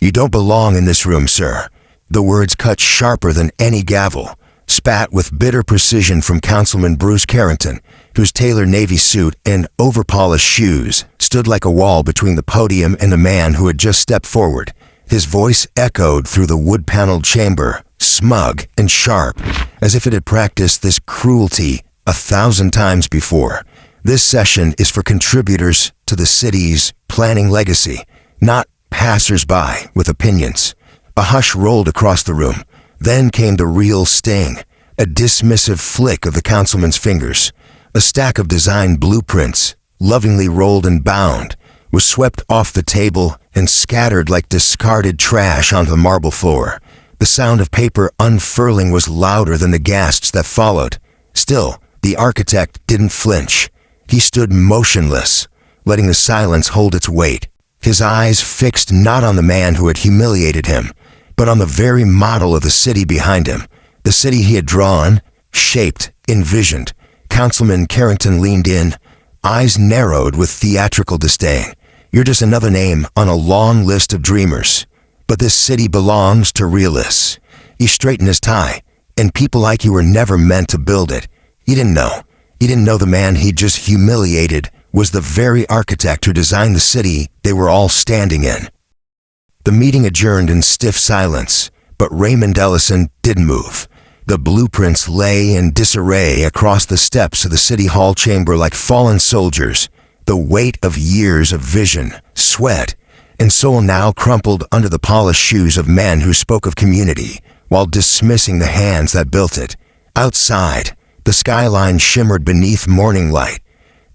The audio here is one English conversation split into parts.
"You don't belong in this room, sir." The words cut sharper than any gavel, spat with bitter precision from Councilman Bruce Carrington, whose tailored navy suit and over-polished shoes stood like a wall between the podium and the man who had just stepped forward. His voice echoed through the wood-paneled chamber, smug and sharp, as if it had practiced this cruelty 1,000 times before. "This session is for contributors to the city's planning legacy, not passers-by with opinions." A hush rolled across the room. Then came the real sting, a dismissive flick of the councilman's fingers. A stack of design blueprints, lovingly rolled and bound, was swept off the table and scattered like discarded trash onto the marble floor. The sound of paper unfurling was louder than the gasps that followed. Still, the architect didn't flinch. He stood motionless, letting the silence hold its weight, his eyes fixed not on the man who had humiliated him, but on the very model of the city behind him, the city he had drawn, shaped, envisioned. Councilman Carrington leaned in, eyes narrowed with theatrical disdain. "You're just another name on a long list of dreamers. But this city belongs to realists." He straightened his tie, "And people like you were never meant to build it." He didn't know. He didn't know the man he'd just humiliated was the very architect who designed the city they were all standing in. The meeting adjourned in stiff silence, but Raymond Ellison didn't move. The blueprints lay in disarray across the steps of the city hall chamber like fallen soldiers, the weight of years of vision, sweat, and soul now crumpled under the polished shoes of men who spoke of community while dismissing the hands that built it. Outside, the skyline shimmered beneath morning light.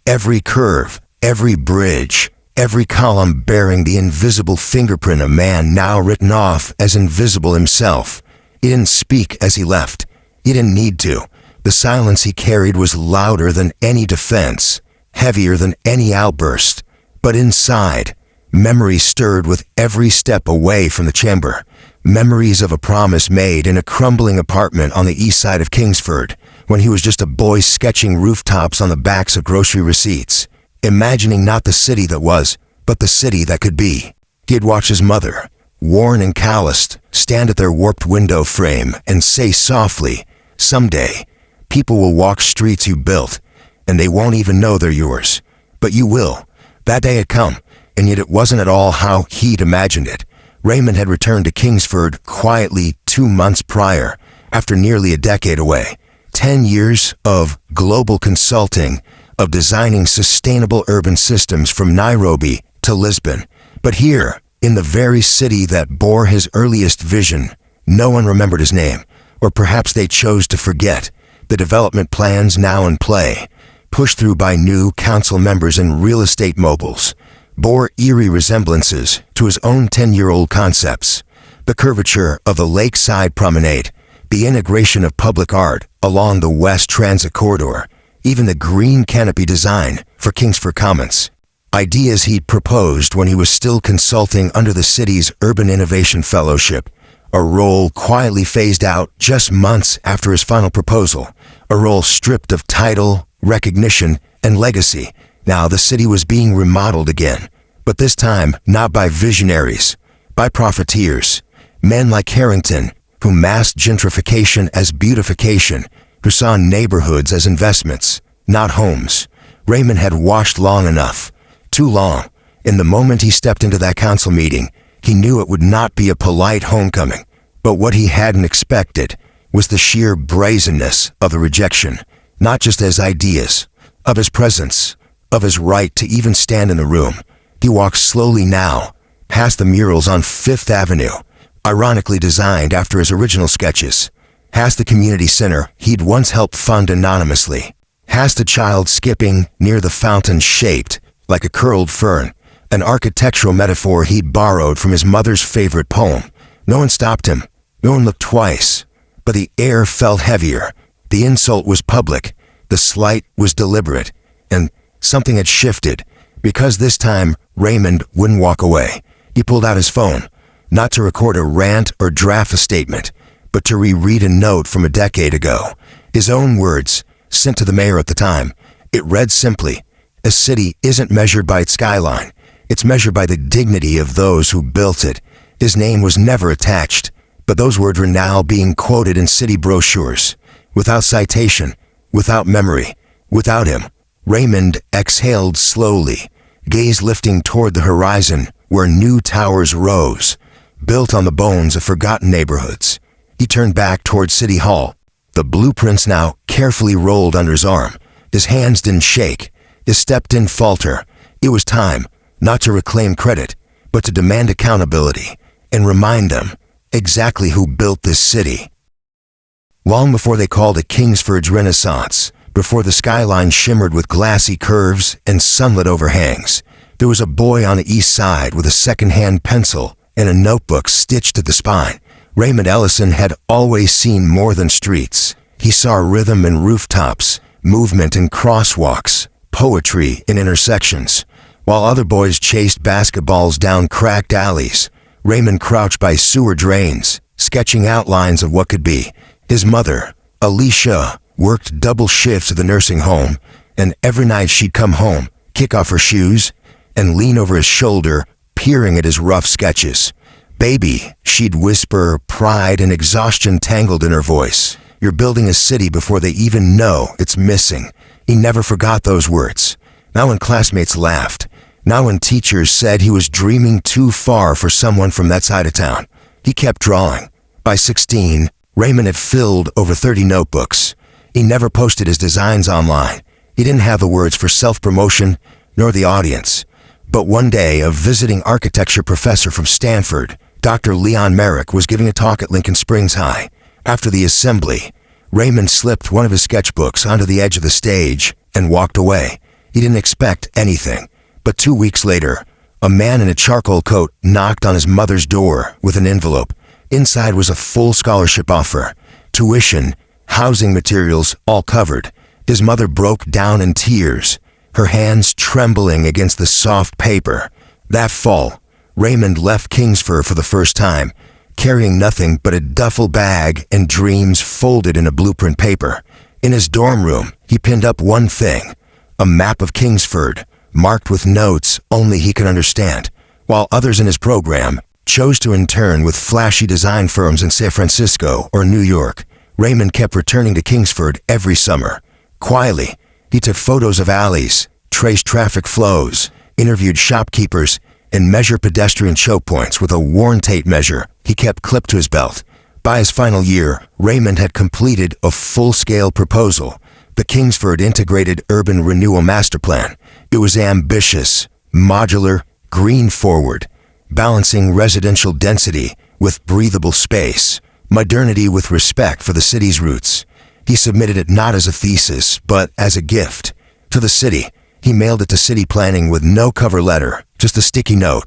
Every curve, every bridge, every column bearing the invisible fingerprint of man now written off as invisible himself. He didn't speak as he left. He didn't need to. The silence he carried was louder than any defense, heavier than any outburst. But inside, memories stirred with every step away from the chamber. Memories of a promise made in a crumbling apartment on the east side of Kingsford, when he was just a boy sketching rooftops on the backs of grocery receipts, imagining not the city that was, but the city that could be. He had watched his mother, worn and calloused, stand at their warped window frame and say softly, "Someday, people will walk streets you built, and they won't even know they're yours. But you will." That day had come, and yet it wasn't at all how he'd imagined it. Raymond had returned to Kingsford quietly 2 months prior, after nearly a decade away. 10 years of global consulting, of designing sustainable urban systems from Nairobi to Lisbon. But here, in the very city that bore his earliest vision, no one remembered his name, or perhaps they chose to forget. The development plans now in play, pushed through by new council members and real estate moguls, bore eerie resemblances to his own 10-year-old concepts. The curvature of the lakeside promenade, the integration of public art along the West Transit Corridor, even the green canopy design for Kingsford Commons. Ideas he'd proposed when he was still consulting under the city's Urban Innovation Fellowship, a role quietly phased out just months after his final proposal, a role stripped of title, recognition, and legacy. Now the city was being remodeled again, but this time not by visionaries, by profiteers, men like Carrington, who masked gentrification as beautification, who saw neighborhoods as investments, not homes. Raymond had watched long enough, too long. In the moment he stepped into that council meeting, he knew it would not be a polite homecoming, but what he hadn't expected was the sheer brazenness of the rejection, not just as ideas, of his presence, of his right to even stand in the room. He walked slowly now, past the murals on Fifth Avenue, ironically designed after his original sketches, past the community center he'd once helped fund anonymously, past a child skipping near the fountain shaped like a curled fern, an architectural metaphor he'd borrowed from his mother's favorite poem. No one stopped him. No one looked twice. But the air felt heavier. The insult was public. The slight was deliberate. And something had shifted, because this time Raymond wouldn't walk away. He pulled out his phone, not to record a rant or draft a statement, but to reread a note from a decade ago. His own words, sent to the mayor at the time. It read simply, "A city isn't measured by its skyline. It's measured by the dignity of those who built it." His name was never attached, but those words were now being quoted in city brochures. Without citation, without memory, without him, Raymond exhaled slowly, gaze lifting toward the horizon where new towers rose, built on the bones of forgotten neighborhoods. He turned back toward City Hall, the blueprints now carefully rolled under his arm. His hands didn't shake, his step didn't falter. It was time, not to reclaim credit, but to demand accountability and remind them exactly who built this city. Long before they called it Kingsford's Renaissance, before the skyline shimmered with glassy curves and sunlit overhangs, there was a boy on the east side with a second-hand pencil and a notebook stitched to the spine. Raymond Ellison had always seen more than streets. He saw rhythm in rooftops, movement in crosswalks, poetry in intersections. While other boys chased basketballs down cracked alleys, Raymond crouched by sewer drains, sketching outlines of what could be. His mother, Alicia, worked double shifts at the nursing home, and every night she'd come home, kick off her shoes, and lean over his shoulder, peering at his rough sketches. "Baby," she'd whisper, pride and exhaustion tangled in her voice. "You're building a city before they even know it's missing." He never forgot those words. Not when classmates laughed, not when teachers said he was dreaming too far for someone from that side of town. He kept drawing. By 16, Raymond had filled over 30 notebooks. He never posted his designs online. He didn't have the words for self-promotion, nor the audience. But one day, a visiting architecture professor from Stanford, Dr. Leon Merrick, was giving a talk at Lincoln Springs High. After the assembly, Raymond slipped one of his sketchbooks onto the edge of the stage and walked away. He didn't expect anything. But 2 weeks later, a man in a charcoal coat knocked on his mother's door with an envelope. Inside was a full scholarship offer, tuition, housing materials, all covered. His mother broke down in tears, her hands trembling against the soft paper. That fall, Raymond left Kingsford for the first time, carrying nothing but a duffel bag and dreams folded in a blueprint paper. In his dorm room, he pinned up one thing, a map of Kingsford, marked with notes only he could understand, while others in his program chose to intern with flashy design firms in San Francisco or New York. Raymond kept returning to Kingsford every summer. Quietly, he took photos of alleys, traced traffic flows, interviewed shopkeepers, and measured pedestrian choke points with a worn tape measure he kept clipped to his belt. By his final year, Raymond had completed a full-scale proposal, the Kingsford Integrated Urban Renewal Master Plan. It was ambitious, modular, green-forward, balancing residential density with breathable space, modernity with respect for the city's roots. He submitted it not as a thesis, but as a gift. To the city, he mailed it to city planning with no cover letter, just a sticky note.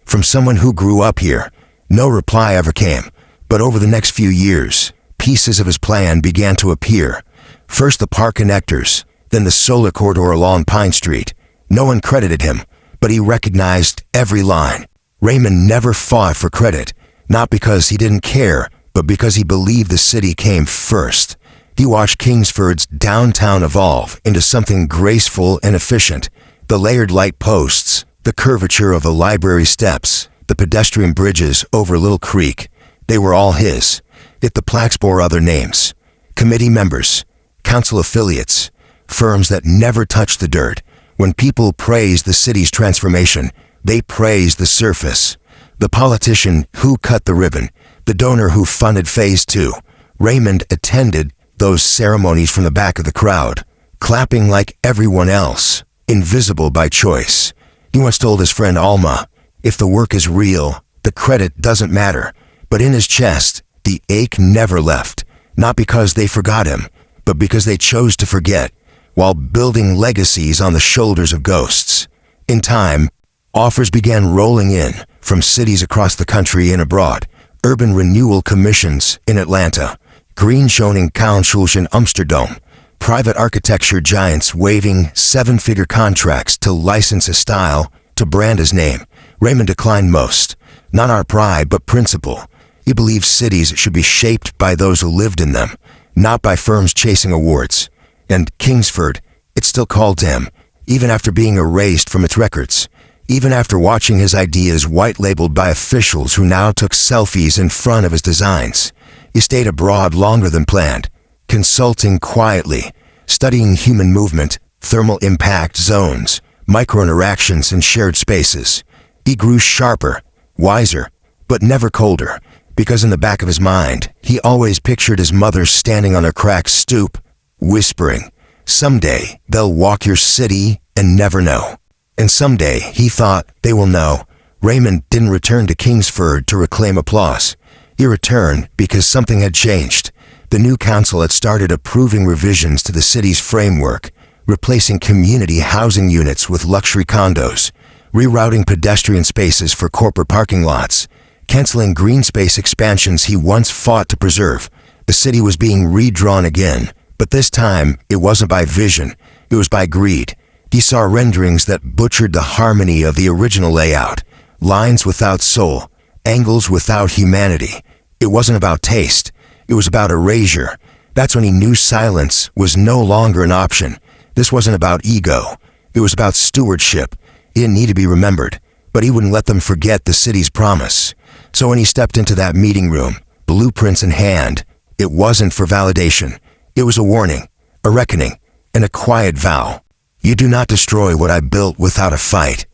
From someone who grew up here, no reply ever came. But over the next few years, pieces of his plan began to appear. First the park connectors, then the solar corridor along Pine Street. No one credited him, but he recognized every line. Raymond never fought for credit, not because he didn't care, but because he believed the city came first. He watched Kingsford's downtown evolve into something graceful and efficient. The layered light posts, the curvature of the library steps, the pedestrian bridges over Little Creek, they were all his. Yet the plaques bore other names. Committee members, council affiliates, firms that never touched the dirt. When people praised the city's transformation, they praised the surface. The politician who cut the ribbon, the donor who funded Phase 2. Raymond attended those ceremonies from the back of the crowd, clapping like everyone else, invisible by choice. He once told his friend Alma, "If the work is real, the credit doesn't matter." But in his chest, the ache never left, not because they forgot him, but because they chose to forget, while building legacies on the shoulders of ghosts. In time, offers began rolling in from cities across the country and abroad. Urban renewal commissions in Atlanta, Greenzoning Councils in Amsterdam, private architecture giants waving seven-figure contracts to license his style, to brand his name. Raymond declined most, not our pride but principle. He believed cities should be shaped by those who lived in them, not by firms chasing awards. And Kingsford, it still called to him, even after being erased from its records. Even after watching his ideas white-labeled by officials who now took selfies in front of his designs, he stayed abroad longer than planned, consulting quietly, studying human movement, thermal impact zones, micro-interactions in shared spaces. He grew sharper, wiser, but never colder, because in the back of his mind, he always pictured his mother standing on her cracked stoop, whispering, "Someday, they'll walk your city and never know." And someday, he thought, they will know. Raymond didn't return to Kingsford to reclaim applause. He returned because something had changed. The new council had started approving revisions to the city's framework, replacing community housing units with luxury condos, rerouting pedestrian spaces for corporate parking lots, canceling green space expansions he once fought to preserve. The city was being redrawn again, but this time it wasn't by vision, it was by greed. He saw renderings that butchered the harmony of the original layout, lines without soul, angles without humanity. It wasn't about taste, it was about erasure. That's when he knew silence was no longer an option. This wasn't about ego, it was about stewardship. He didn't need to be remembered, but he wouldn't let them forget the city's promise. So when he stepped into that meeting room, blueprints in hand, it wasn't for validation. It was a warning, a reckoning, and a quiet vow. You do not destroy what I built without a fight.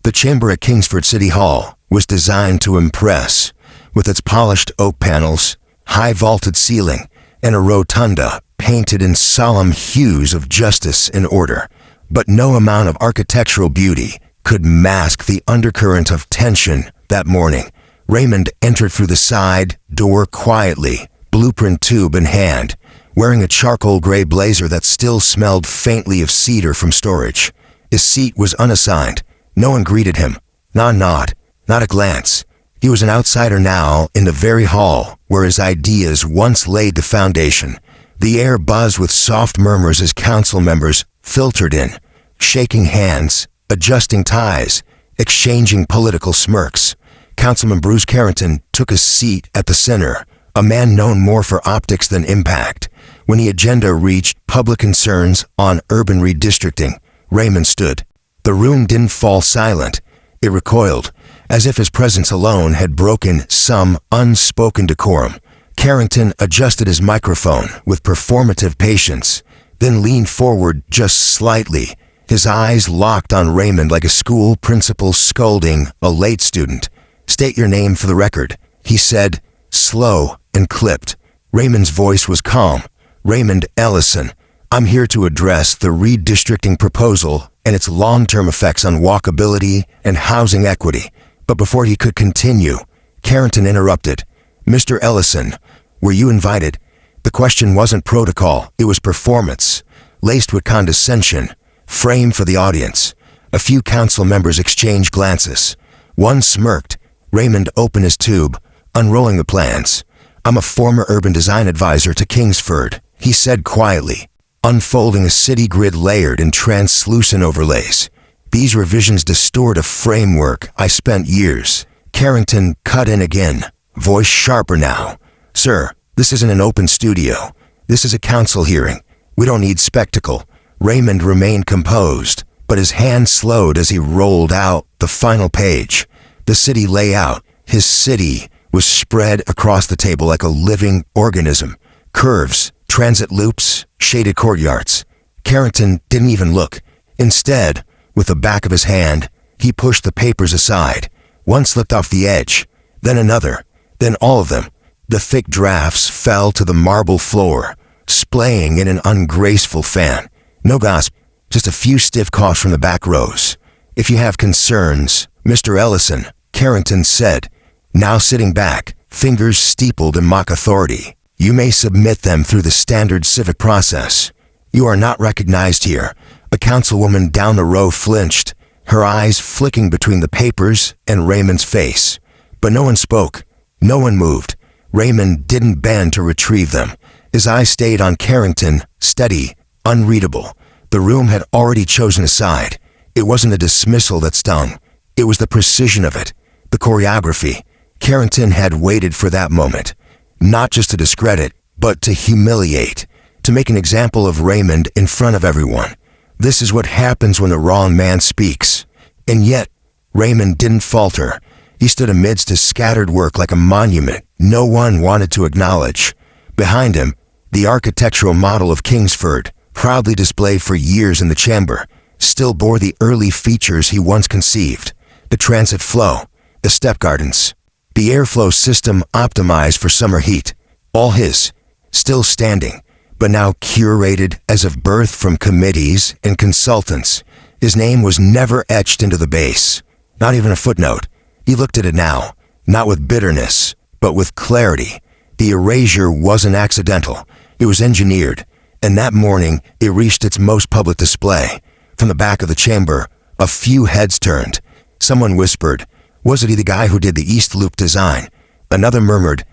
The chamber at Kingsford City Hall was designed to impress, with its polished oak panels, high vaulted ceiling, and a rotunda painted in solemn hues of justice and order. But no amount of architectural beauty could mask the undercurrent of tension that morning. Raymond entered through the side door quietly, blueprint tube in hand, wearing a charcoal gray blazer that still smelled faintly of cedar from storage. His seat was unassigned. No one greeted him. Not a nod, not a glance. He was an outsider now in the very hall where his ideas once laid the foundation. The air buzzed with soft murmurs as council members filtered in, shaking hands, adjusting ties, exchanging political smirks. Councilman Bruce Carrington took a seat at the center, a man known more for optics than impact. When the agenda reached public concerns on urban redistricting, Raymond stood. The room didn't fall silent. It recoiled, as if his presence alone had broken some unspoken decorum. Carrington adjusted his microphone with performative patience, then leaned forward just slightly, his eyes locked on Raymond like a school principal scolding a late student. "State your name for the record," he said, slow and clipped. Raymond's voice was calm. "Raymond Ellison. I'm here to address the redistricting proposal and its long-term effects on walkability and housing equity." But before he could continue, Carrington interrupted. "Mr. Ellison, were you invited?" The question wasn't protocol, it was performance, laced with condescension, framed for the audience. A few council members exchanged glances. One smirked. Raymond opened his tube, unrolling the plans. "I'm a former urban design advisor to Kingsford," he said quietly, unfolding a city grid layered in translucent overlays. "These revisions distort a framework I spent years." Carrington cut in again, voice sharper now. "Sir, this isn't an open studio. This is a council hearing. We don't need spectacle." Raymond remained composed, but his hand slowed as he rolled out the final page. The city layout, his city, was spread across the table like a living organism. Curves, transit loops, shaded courtyards. Carrington didn't even look. Instead, with the back of his hand, he pushed the papers aside. One slipped off the edge, then another, then all of them. The thick drafts fell to the marble floor, splaying in an ungraceful fan. No gasp, just a few stiff coughs from the back rows. "If you have concerns, Mr. Ellison," Carrington said, now sitting back, fingers steepled in mock authority, "you may submit them through the standard civic process. You are not recognized here." A councilwoman down the row flinched, her eyes flicking between the papers and Raymond's face. But no one spoke. No one moved. Raymond didn't bend to retrieve them. His eyes stayed on Carrington, steady, unreadable. The room had already chosen a side. It wasn't a dismissal that stung. It was the precision of it, the choreography. Carrington had waited for that moment, not just to discredit, but to humiliate, to make an example of Raymond in front of everyone. This is what happens when the wrong man speaks. And yet, Raymond didn't falter. He stood amidst his scattered work like a monument no one wanted to acknowledge. Behind him, the architectural model of Kingsford, proudly displayed for years in the chamber, still bore the early features he once conceived. The transit flow, the step gardens, the airflow system optimized for summer heat. All his, still standing, but now curated as of birth from committees and consultants. His name was never etched into the base, not even a footnote. He looked at it now, not with bitterness, but with clarity. The erasure wasn't accidental. It was engineered, and that morning it reached its most public display. From the back of the chamber, a few heads turned. Someone whispered, "Was it he the guy who did the East Loop design?" Another murmured,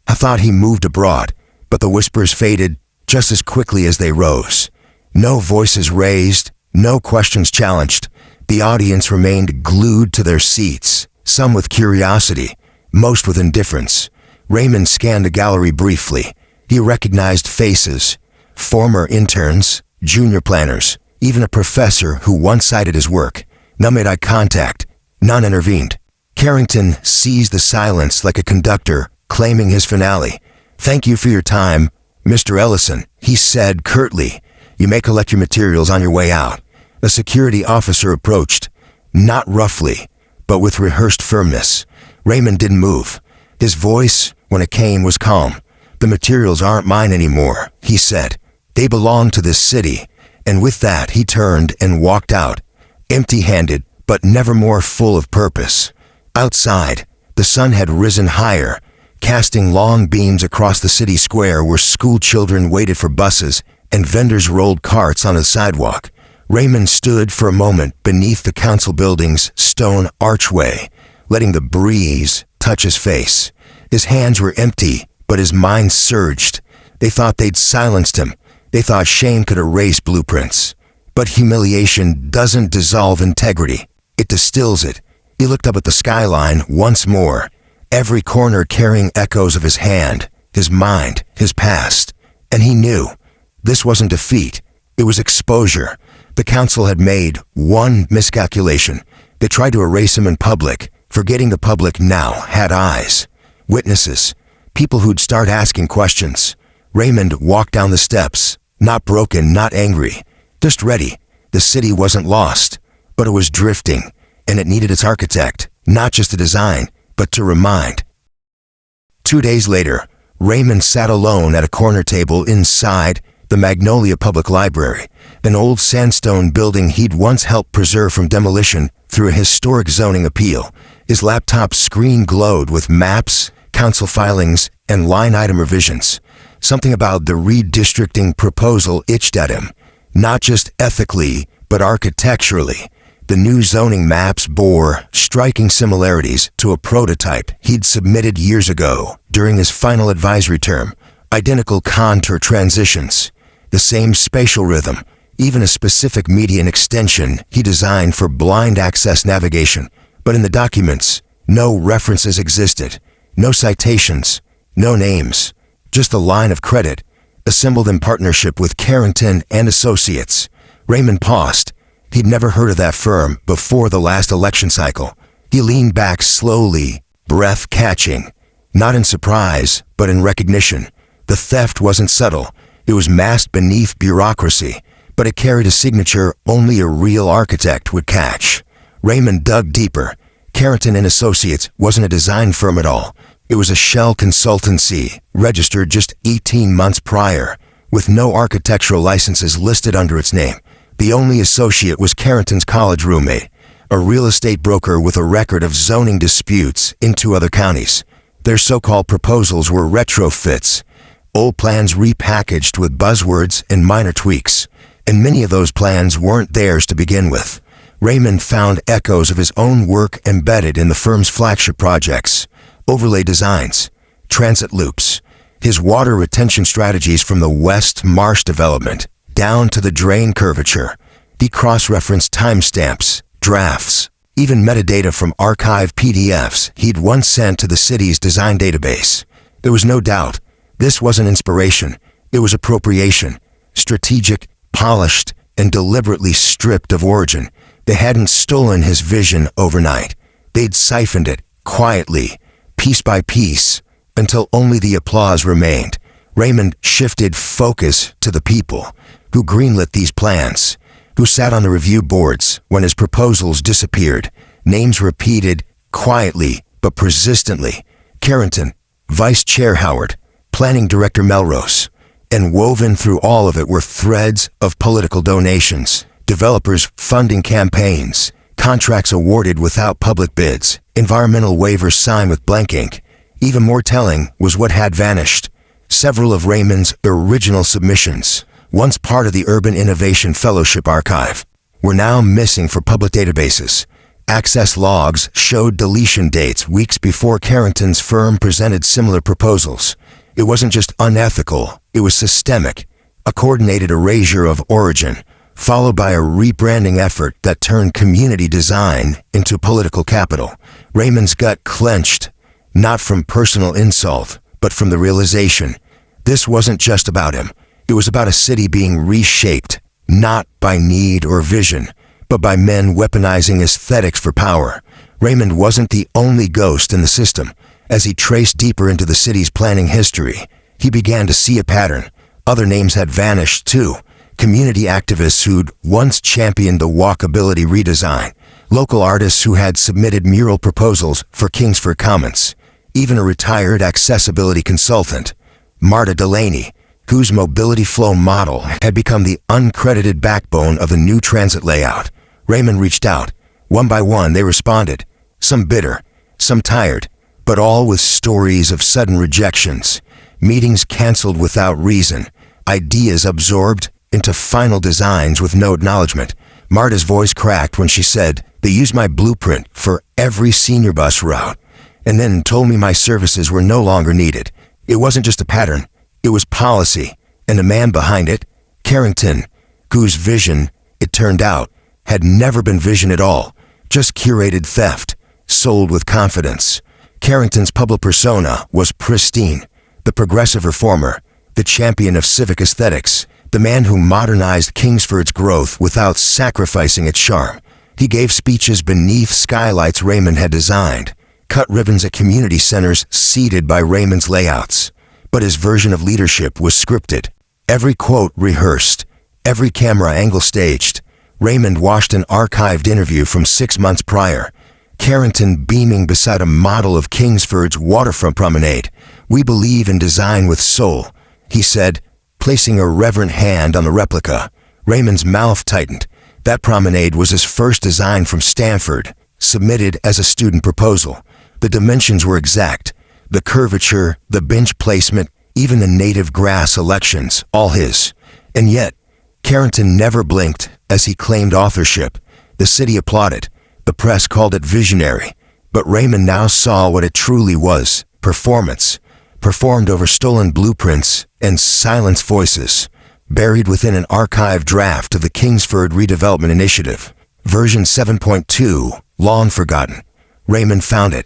"I thought he moved abroad," but the whispers faded just as quickly as they rose. No voices raised, no questions challenged. The audience remained glued to their seats, some with curiosity, most with indifference. Raymond scanned the gallery briefly. He recognized faces, former interns, junior planners, even a professor who once cited his work. None made eye contact. None intervened. Carrington seized the silence like a conductor claiming his finale. "Thank you for your time, Mr. Ellison," he said curtly. "You may collect your materials on your way out." The security officer approached, not roughly, but with rehearsed firmness. Raymond didn't move. His voice, when it came, was calm. "The materials aren't mine anymore," he said. "They belong to this city." And with that, he turned and walked out, empty-handed, but never more full of purpose. Outside, the sun had risen higher, casting long beams across the city square where school children waited for buses and vendors rolled carts on the sidewalk. Raymond stood for a moment beneath the council building's stone archway, letting the breeze touch his face. His hands were empty, but his mind surged. They thought they'd silenced him. They thought shame could erase blueprints. But humiliation doesn't dissolve integrity. It distills it. He looked up at the skyline once more, every corner carrying echoes of his hand, his mind, his past. And he knew this wasn't defeat. It was exposure. The council had made one miscalculation. They tried to erase him in public, forgetting the public now had eyes, witnesses, people who'd start asking questions. Raymond walked down the steps, not broken, not angry, just ready. The city wasn't lost, but it was drifting, and it needed its architect, not just to design, but to remind. 2 days later, Raymond sat alone at a corner table inside the Magnolia Public Library, an old sandstone building he'd once helped preserve from demolition through a historic zoning appeal. His laptop screen glowed with maps, council filings, and line-item revisions. Something about the redistricting proposal itched at him, not just ethically, but architecturally. The new zoning maps bore striking similarities to a prototype he'd submitted years ago during his final advisory term. Identical contour transitions, the same spatial rhythm, even a specific median extension he designed for blind access navigation. But in the documents, no references existed, no citations, no names, just a line of credit, assembled in partnership with Carrington and Associates. Raymond paused. He'd never heard of that firm before the last election cycle. He leaned back slowly, breath catching, not in surprise, but in recognition. The theft wasn't subtle. It was masked beneath bureaucracy, but it carried a signature only a real architect would catch. Raymond dug deeper. Carrington and Associates wasn't a design firm at all. It was a shell consultancy, registered just 18 months prior, with no architectural licenses listed under its name. The only associate was Carrington's college roommate, a real estate broker with a record of zoning disputes in 2 other counties. Their so-called proposals were retrofits, old plans repackaged with buzzwords and minor tweaks, and many of those plans weren't theirs to begin with. Raymond found echoes of his own work embedded in the firm's flagship projects, overlay designs, transit loops, his water retention strategies from the West Marsh development down to the drain curvature. He cross-referenced timestamps, drafts, even metadata from archived PDFs he'd once sent to the city's design database. There was no doubt this wasn't inspiration. It was appropriation, strategic, polished, and deliberately stripped of origin. They hadn't stolen his vision overnight. They'd siphoned it, quietly, piece by piece, until only the applause remained. Raymond shifted focus to the people who greenlit these plans, who sat on the review boards when his proposals disappeared. Names repeated, quietly but persistently. Carrington, Vice Chair Howard, Planning Director Melrose. And woven through all of it were threads of political donations, developers funding campaigns, contracts awarded without public bids, environmental waivers signed with blank ink. Even more telling was what had vanished. Several of Raymond's original submissions, once part of the Urban Innovation Fellowship archive, were now missing for public databases. Access logs showed deletion dates weeks before Carrington's firm presented similar proposals. It wasn't just unethical, it was systemic. A coordinated erasure of origin, followed by a rebranding effort that turned community design into political capital. Raymond's gut clenched, not from personal insult, but from the realization this wasn't just about him. It was about a city being reshaped, not by need or vision, but by men weaponizing aesthetics for power. Raymond wasn't the only ghost in the system. As he traced deeper into the city's planning history, he began to see a pattern. Other names had vanished too. Community activists who'd once championed the walkability redesign, local artists who had submitted mural proposals for Kingsford Commons, even a retired accessibility consultant, Marta Delaney, whose mobility flow model had become the uncredited backbone of the new transit layout. Raymond reached out. One by one they responded, some bitter, some tired, but all with stories of sudden rejections, meetings canceled without reason, ideas absorbed into final designs with no acknowledgement. Marta's voice cracked when she said, "They used my blueprint for every senior bus route, and then told me my services were no longer needed." It wasn't just a pattern, it was policy, and the man behind it, Carrington, whose vision, it turned out, had never been vision at all, just curated theft, sold with confidence. Carrington's public persona was pristine, the progressive reformer, the champion of civic aesthetics, the man who modernized Kingsford's growth without sacrificing its charm. He gave speeches beneath skylights Raymond had designed, cut ribbons at community centers seeded by Raymond's layouts. But his version of leadership was scripted. Every quote rehearsed, every camera angle staged. Raymond watched an archived interview from 6 months prior. Carrington beaming beside a model of Kingsford's waterfront promenade. "We believe in design with soul," he said, placing a reverent hand on the replica. Raymond's mouth tightened. That promenade was his first design from Stanford, submitted as a student proposal. The dimensions were exact. The curvature, the bench placement, even the native grass selections, all his. And yet, Carrington never blinked as he claimed authorship. The city applauded. The press called it visionary. But Raymond now saw what it truly was: performance. Performed over stolen blueprints and silenced voices, buried within an archived draft of the Kingsford Redevelopment Initiative. Version 7.2, long forgotten. Raymond found it.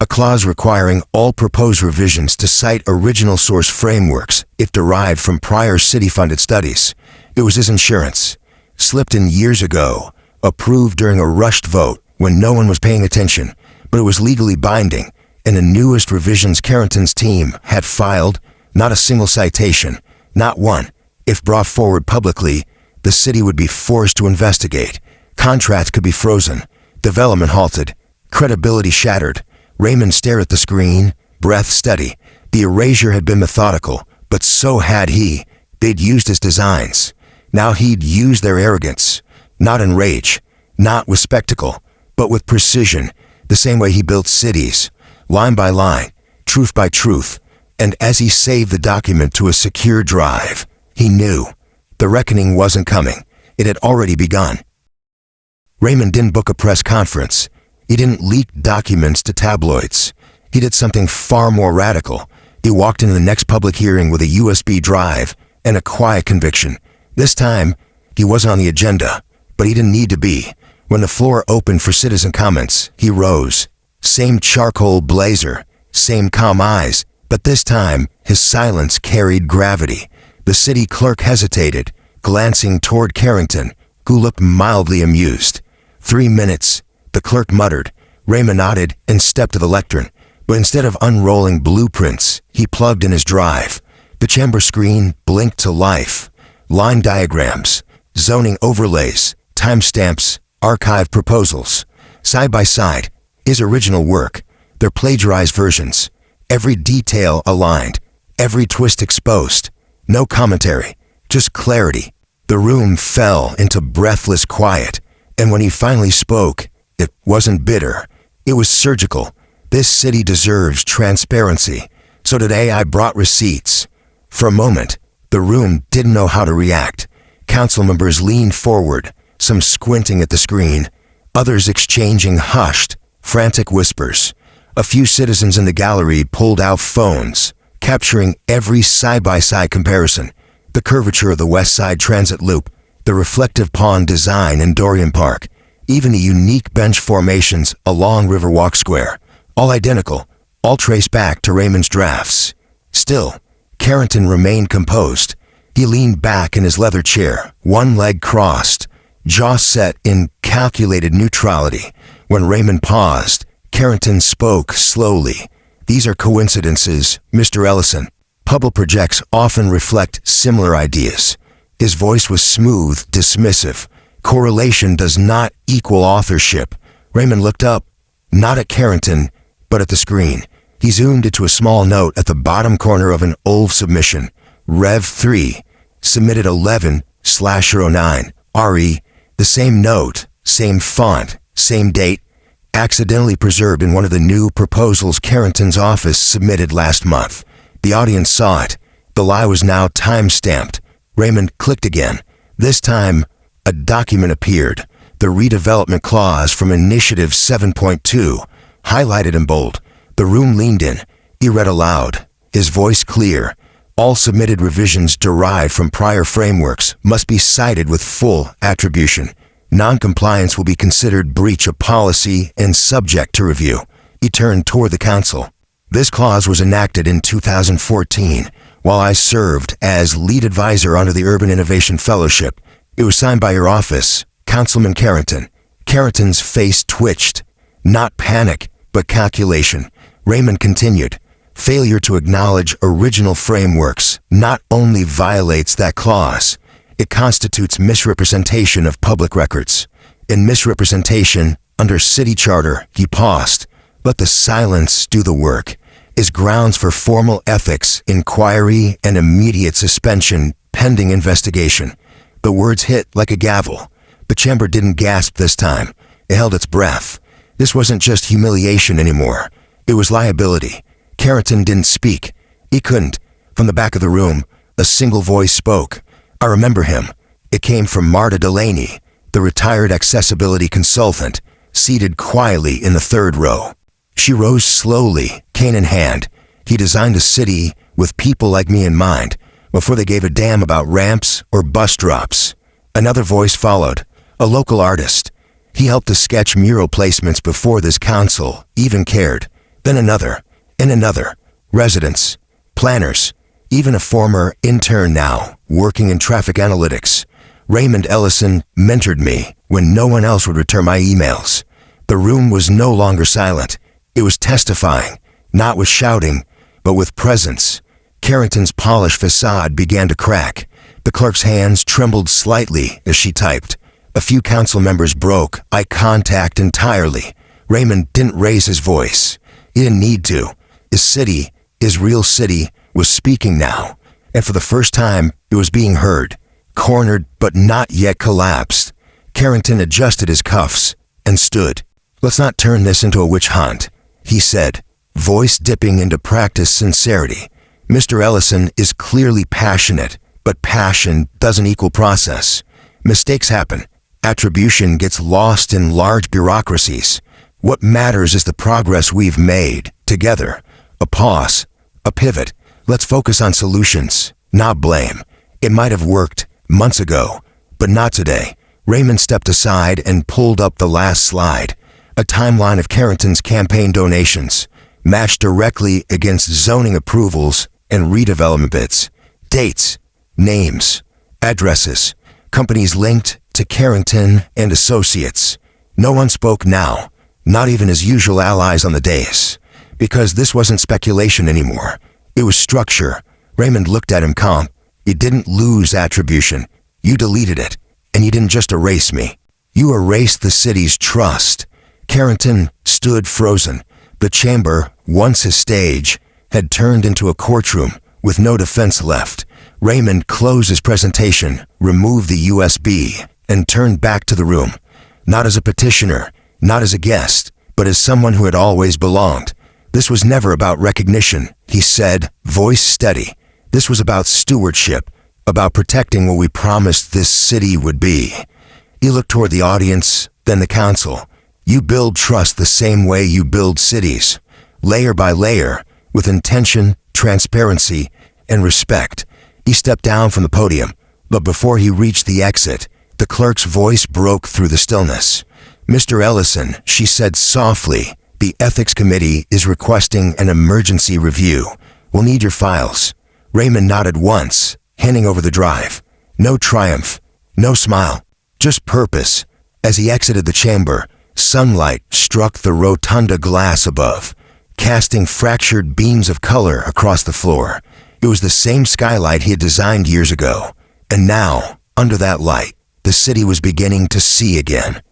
A clause requiring all proposed revisions to cite original source frameworks if derived from prior city-funded studies. It was his insurance. Slipped in years ago, approved during a rushed vote when no one was paying attention, but it was legally binding, and the newest revisions Carrington's team had filed, not a single citation, not one. If brought forward publicly, the city would be forced to investigate. Contracts could be frozen, development halted, credibility shattered. Raymond stared at the screen, breath steady. The erasure had been methodical, but so had he. They'd used his designs. Now he'd used their arrogance, not in rage, not with spectacle, but with precision, the same way he built cities, line by line, truth by truth. And as he saved the document to a secure drive, he knew the reckoning wasn't coming. It had already begun. Raymond didn't book a press conference. He didn't leak documents to tabloids. He did something far more radical. He walked into the next public hearing with a USB drive and a quiet conviction. This time, he wasn't on the agenda, but he didn't need to be. When the floor opened for citizen comments, he rose. Same charcoal blazer, same calm eyes, but this time, his silence carried gravity. The city clerk hesitated, glancing toward Carrington, who looked mildly amused. 3 minutes, the clerk muttered. Raymond nodded and stepped to the lectern, but instead of unrolling blueprints, he plugged in his drive. The chamber screen blinked to life. Line diagrams, zoning overlays, timestamps, archive proposals. Side by side, his original work, their plagiarized versions. Every detail aligned, every twist exposed. No commentary, just clarity. The room fell into breathless quiet, and when he finally spoke, it wasn't bitter. It was surgical. This city deserves transparency. So today I brought receipts. For a moment, the room didn't know how to react. Council members leaned forward, some squinting at the screen, others exchanging hushed, frantic whispers. A few citizens in the gallery pulled out phones, capturing every side-by-side comparison. The curvature of the West Side Transit Loop, the reflective pond design in Dorian Park, even the unique bench formations along Riverwalk Square. All identical, all traced back to Raymond's drafts. Still, Carrington remained composed. He leaned back in his leather chair, one leg crossed, jaw set in calculated neutrality. When Raymond paused, Carrington spoke slowly. "These are coincidences, Mr. Ellison. Hubble projects often reflect similar ideas." His voice was smooth, dismissive. "Correlation does not equal authorship." Raymond looked up, not at Carrington, but at the screen. He zoomed into a small note at the bottom corner of an old submission. Rev 3, submitted 11/09, RE. The same note, same font, same date, accidentally preserved in one of the new proposals Carrington's office submitted last month. The audience saw it. The lie was now time-stamped. Raymond clicked again. This time, a document appeared. The redevelopment clause from Initiative 7.2, highlighted in bold. The room leaned in. He read aloud, his voice clear. "All submitted revisions derived from prior frameworks must be cited with full attribution. Non-compliance will be considered breach of policy and subject to review." He turned toward the council. "This clause was enacted in 2014, while I served as lead advisor under the Urban Innovation Fellowship. It was signed by your office, Councilman Carrington." Carrington's face twitched. Not panic, but calculation. Raymond continued. "Failure to acknowledge original frameworks not only violates that clause, it constitutes misrepresentation of public records. In misrepresentation, under city charter," he paused, "let the silence do the work, is grounds for formal ethics inquiry and immediate suspension pending investigation." The words hit like a gavel. The chamber didn't gasp this time. It held its breath. This wasn't just humiliation anymore. It was liability. Carrington didn't speak. He couldn't. From the back of the room, a single voice spoke. I remember him. It came from Marta Delaney, the retired accessibility consultant, seated quietly in the third row. She rose slowly, cane in hand. "He designed a city with people like me in mind, before they gave a damn about ramps or bus drops." Another voice followed, a local artist. "He helped to sketch mural placements before this council even cared." Then another, and another. Residents, planners, even a former intern now, working in traffic analytics. "Raymond Ellison mentored me when no one else would return my emails." The room was no longer silent. It was testifying, not with shouting, but with presence. Carrington's polished facade began to crack. The clerk's hands trembled slightly as she typed. A few council members broke eye contact entirely. Raymond didn't raise his voice. He didn't need to. His city, his real city, was speaking now. And for the first time, it was being heard. Cornered, but not yet collapsed. Carrington adjusted his cuffs and stood. "Let's not turn this into a witch hunt," he said, voice dipping into practiced sincerity. "Mr. Ellison is clearly passionate, but passion doesn't equal process. Mistakes happen. Attribution gets lost in large bureaucracies. What matters is the progress we've made, together. A pause, a pivot. Let's focus on solutions, not blame. It might have worked months ago, but not today." Raymond stepped aside and pulled up the last slide. A timeline of Carrington's campaign donations, matched directly against zoning approvals and redevelopment bids. Dates, names, addresses, companies linked to Carrington and Associates. No one spoke now, not even his usual allies on the dais, because this wasn't speculation anymore. It was structure. Raymond looked at him calm. You didn't lose attribution. You deleted it. And you didn't just erase me. You erased the city's trust. Carrington stood frozen. The chamber, once his stage, had turned into a courtroom with no defense left. Raymond closed his presentation, removed the USB, and turned back to the room. Not as a petitioner, not as a guest, but as someone who had always belonged. This was never about recognition, he said, voice steady. This was about stewardship, about protecting what we promised this city would be. He looked toward the audience, then the council. You build trust the same way you build cities, layer by layer, with intention, transparency, and respect. He stepped down from the podium, but before he reached the exit, the clerk's voice broke through the stillness. Mr. Ellison, she said softly, the ethics committee is requesting an emergency review. We'll need your files. Raymond nodded once, handing over the drive. No triumph, no smile, just purpose. As he exited the chamber, sunlight struck the rotunda glass above, casting fractured beams of color across the floor. It was the same skylight he had designed years ago. And now, under that light, the city was beginning to see again.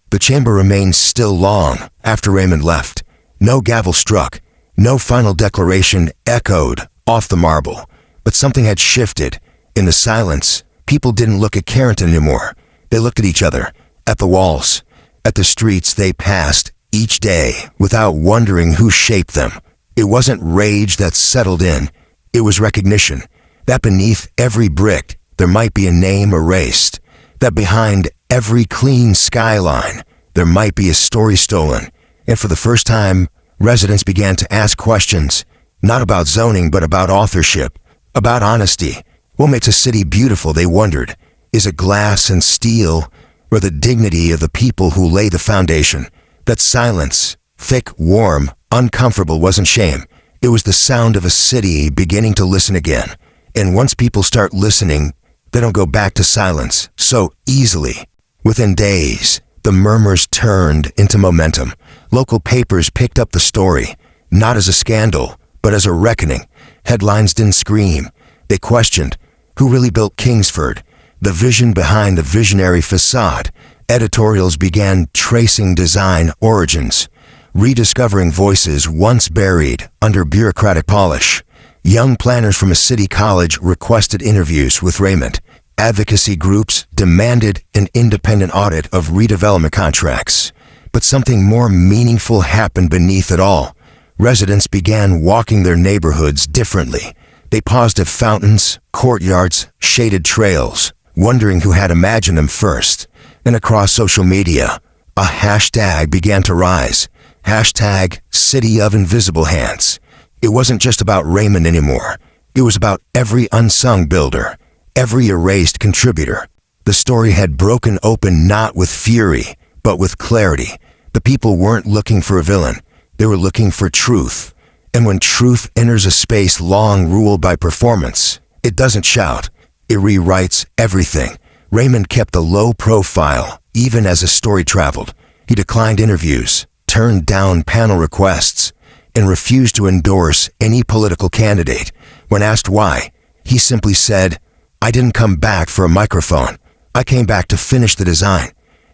The chamber remained still long after Raymond left. No gavel struck, no final declaration echoed off the marble. But something had shifted. In the silence, people didn't look at Carrington anymore. They looked at each other, at the walls, at the streets they passed each day without wondering who shaped them. It wasn't rage that settled in. It was recognition. That beneath every brick, there might be a name erased. That behind every clean skyline, there might be a story stolen. And for the first time, residents began to ask questions, not about zoning, but about authorship, about honesty. What makes a city beautiful, they wondered. Is it glass and steel, or the dignity of the people who lay the foundation? That silence, thick, warm, uncomfortable, wasn't shame. It was the sound of a city beginning to listen again. And once people start listening, they don't go back to silence so easily. Within days, the murmurs turned into momentum. Local papers picked up the story, not as a scandal, but as a reckoning. Headlines didn't scream. They questioned, who really built Kingsford? The vision behind the visionary facade. Editorials began tracing design origins, rediscovering voices once buried under bureaucratic polish. Young planners from a city college requested interviews with Raymond. Advocacy groups demanded an independent audit of redevelopment contracts. But something more meaningful happened beneath it all. Residents began walking their neighborhoods differently. They paused at fountains, courtyards, shaded trails, wondering who had imagined them first. And across social media, a hashtag began to rise. Hashtag City of Invisible Hands. It wasn't just about Raymond anymore. It was about every unsung builder, every erased contributor. The story had broken open not with fury, but with clarity. The people weren't looking for a villain. They were looking for truth. And when truth enters a space long ruled by performance, it doesn't shout. It rewrites everything. Raymond kept a low profile, even as his story traveled. He declined interviews, turned down panel requests, and refused to endorse any political candidate. When asked why, he simply said, I didn't come back for a microphone. I came back to finish the design.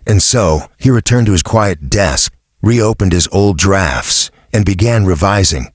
And so, he returned to his quiet desk, reopened his old drafts, and began revising.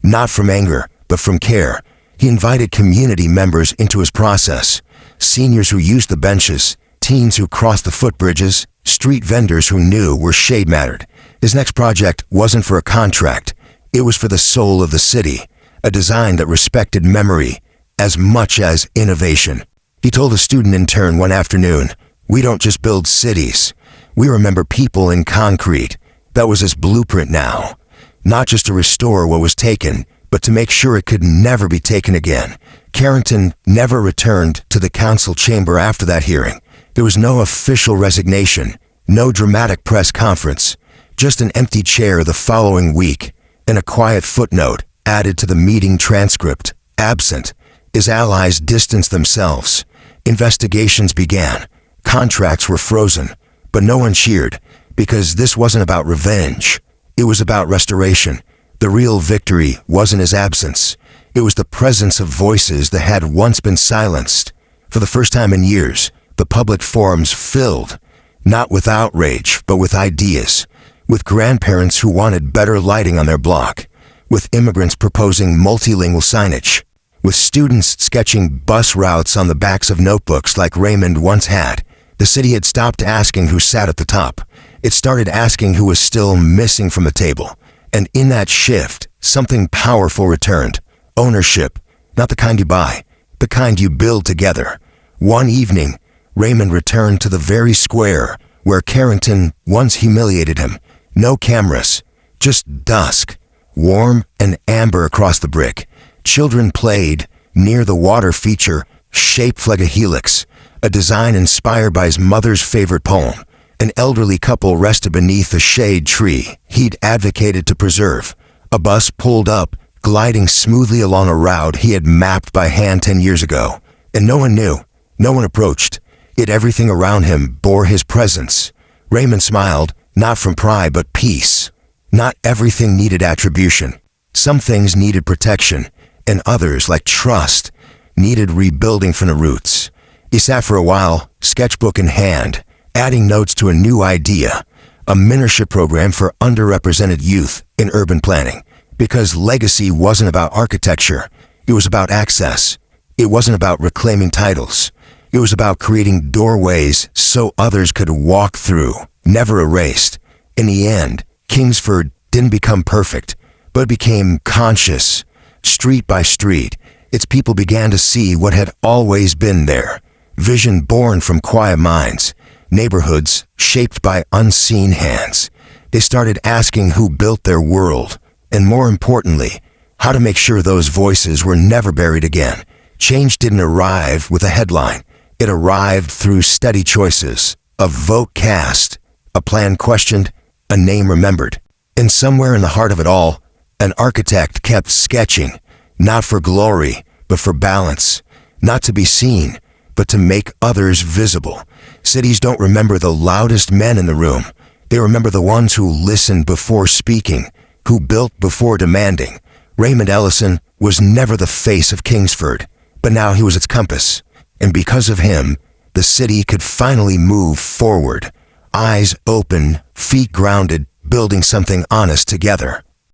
Not from anger, but from care. He invited community members into his process. Seniors who used the benches, teens who crossed the footbridges, street vendors who knew where shade mattered. His next project wasn't for a contract. It was for the soul of the city, a design that respected memory as much as innovation. He told a student intern one afternoon, we don't just build cities. We remember people in concrete. That was his blueprint now. Not just to restore what was taken, but to make sure it could never be taken again. Carrington never returned to the council chamber after that hearing. There was no official resignation, no dramatic press conference, just an empty chair the following week, and a quiet footnote added to the meeting transcript, absent. His allies distanced themselves. Investigations began. Contracts were frozen, but no one cheered. Because this wasn't about revenge. It was about restoration. The real victory wasn't his absence. It was the presence of voices that had once been silenced. For the first time in years, the public forums filled, not with outrage, but with ideas, with grandparents who wanted better lighting on their block, with immigrants proposing multilingual signage, with students sketching bus routes on the backs of notebooks like Raymond once had. The city had stopped asking who sat at the top. It started asking who was still missing from the table. And in that shift, something powerful returned. Ownership, not the kind you buy, the kind you build together. One evening, Raymond returned to the very square where Carrington once humiliated him. No cameras, just dusk, warm and amber across the brick. Children played near the water feature, shaped like a helix, a design inspired by his mother's favorite poem. An elderly couple rested beneath a shade tree he'd advocated to preserve. A bus pulled up, gliding smoothly along a route he had mapped by hand 10 years ago. And no one knew. No one approached. Yet everything around him bore his presence. Raymond smiled, not from pride but peace. Not everything needed attribution. Some things needed protection, and others, like trust, needed rebuilding from the roots. He sat for a while, sketchbook in hand, adding notes to a new idea, a mentorship program for underrepresented youth in urban planning. Because legacy wasn't about architecture, it was about access. It wasn't about reclaiming titles. It was about creating doorways so others could walk through, never erased. In the end, Kingsford didn't become perfect, but became conscious. Street by street, its people began to see what had always been there. Vision born from quiet minds. Neighborhoods shaped by unseen hands. They started asking who built their world, and more importantly, how to make sure those voices were never buried again. Change didn't arrive with a headline. It arrived through steady choices, a vote cast, a plan questioned, a name remembered. And somewhere in the heart of it all, an architect kept sketching, not for glory, but for balance, not to be seen, but to make others visible. Cities don't remember the loudest men in the room. They remember the ones who listened before speaking, who built before demanding. Raymond Ellison was never the face of Kingsford, but now he was its compass. And because of him, the city could finally move forward, eyes open, feet grounded, building something honest together.